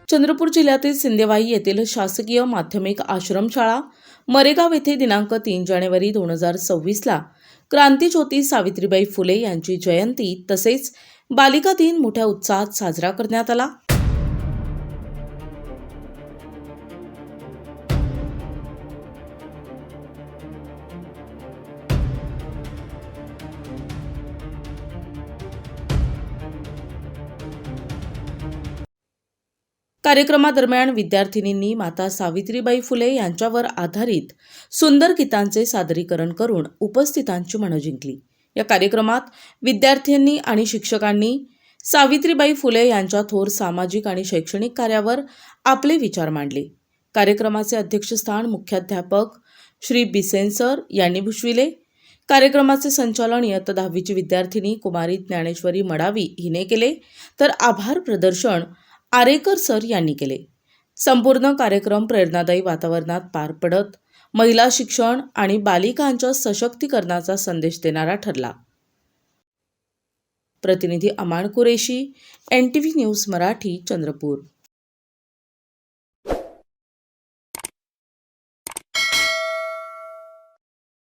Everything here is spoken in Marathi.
चंद्रपूर जिल्ह्यातील सिंदेवाही येथील शासकीय माध्यमिक आश्रमशाळा मरेगाव येथे दिनांक 3 जानेवारी 2026ला क्रांतीज्योती सावित्रीबाई फुले यांची जयंती तसेच बालिका दिन मोठ्या उत्साहात साजरा करण्यात आला। कार्यक्रमादरम्यान विद्यार्थिनींनी माता सावित्रीबाई फुले यांच्यावर आधारित सुंदर गीतांचे सादरीकरण करून उपस्थितांची मनं जिंकली। या कार्यक्रमात विद्यार्थ्यांनी आणि शिक्षकांनी सावित्रीबाई फुले यांच्या थोर सामाजिक आणि शैक्षणिक कार्यावर आपले विचार मांडले। कार्यक्रमाचे अध्यक्षस्थान मुख्याध्यापक श्री बिसेन सर यांनी भूषविले। कार्यक्रमाचे संचालन इयत्ता 10वीची विद्यार्थिनी कुमारी ज्ञानेश्वरी मडावी हिने केले, तर आभार प्रदर्शन आरेकर सर यांनी केले। संपूर्ण कार्यक्रम प्रेरणादायी वातावरणात पार पडत महिला शिक्षण आणि बालिकांच्या सशक्तीकरणाचा संदेश देणारा ठरला। प्रतिनिधी अमान कुरेशी, NTV न्यूज मराठी, चंद्रपूर।